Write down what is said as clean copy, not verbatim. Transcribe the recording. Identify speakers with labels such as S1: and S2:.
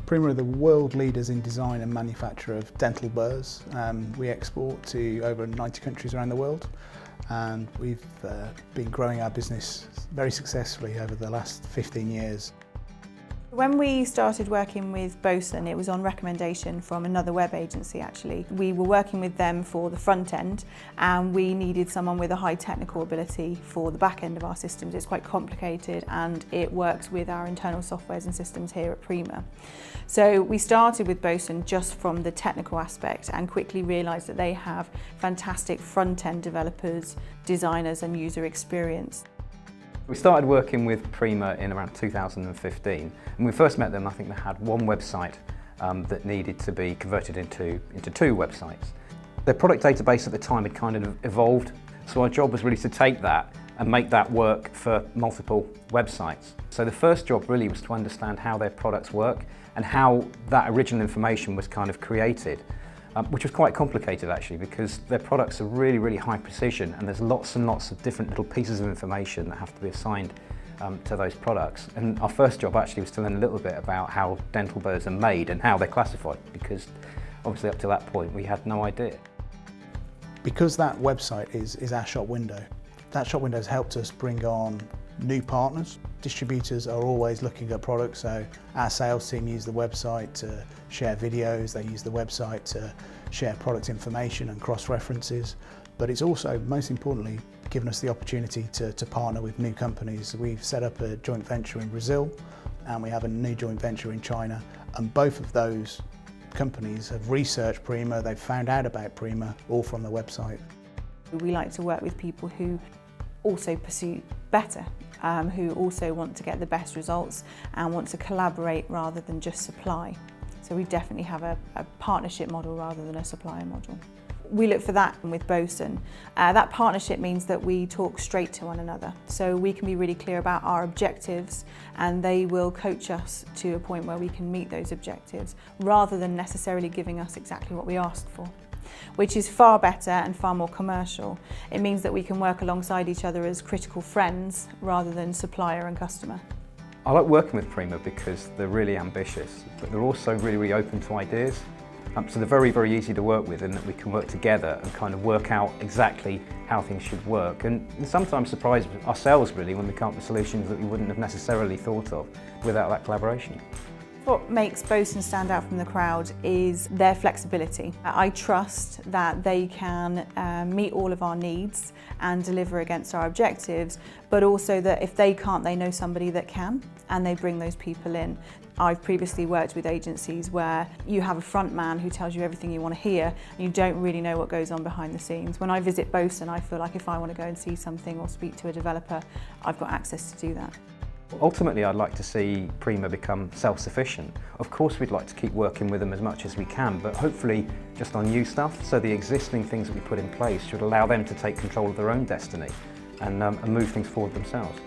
S1: Prima are the world leaders in design and manufacture of dental burrs. We export to over 90 countries around the world, and we've been growing our business very successfully over the last 15 years.
S2: When we started working with Boson, it was on recommendation from another web agency actually. We were working with them for the front end and we needed someone with a high technical ability for the back end of our systems. It's quite complicated and it works with our internal softwares and systems here at Prima. So we started with Boson just from the technical aspect and quickly realised that they have fantastic front end developers, designers and user experience.
S3: We started working with Prima in around 2015, and when we first met them I think they had one website that needed to be converted into two websites. Their product database at the time had kind of evolved, so our job was really to take that and make that work for multiple websites. So the first job really was to understand how their products work and how that original information was kind of created. Which was quite complicated actually, because their products are really, really high precision and there's lots and lots of different little pieces of information that have to be assigned to those products. And our first job actually was to learn a little bit about how dental burrs are made and how they're classified, because obviously up to that point we had no idea.
S1: Because that website is our shop window, that shop window has helped us bring on new partners. Distributors are always looking at products, so our sales team use the website to share videos, they use the website to share product information and cross-references, but it's also, most importantly, given us the opportunity to partner with new companies. We've set up a joint venture in Brazil and we have a new joint venture in China, and both of those companies have researched Prima, they've found out about Prima, all from the website.
S2: We like to work with people who also pursue better, who also want to get the best results and want to collaborate rather than just supply. So we definitely have a partnership model rather than a supplier model. We look for that with Boson. That partnership means that we talk straight to one another. So we can be really clear about our objectives and they will coach us to a point where we can meet those objectives rather than necessarily giving us exactly what we asked for, which is far better and far more commercial. It means that we can work alongside each other as critical friends rather than supplier and customer.
S3: I like working with Prima because they're really ambitious, but they're also really, really open to ideas. So they're very, very easy to work with in that we can work together and kind of work out exactly how things should work, and sometimes surprise ourselves really when we come up with solutions that we wouldn't have necessarily thought of without that collaboration.
S2: What makes Boson stand out from the crowd is their flexibility. I trust that they can meet all of our needs and deliver against our objectives, but also that if they can't, they know somebody that can, and they bring those people in. I've previously worked with agencies where you have a front man who tells you everything you want to hear and you don't really know what goes on behind the scenes. When I visit Boson, I feel like if I want to go and see something or speak to a developer, I've got access to do that.
S3: Ultimately, I'd like to see Prima become self-sufficient. Of course, we'd like to keep working with them as much as we can, but hopefully just on new stuff, so the existing things that we put in place should allow them to take control of their own destiny and move things forward themselves.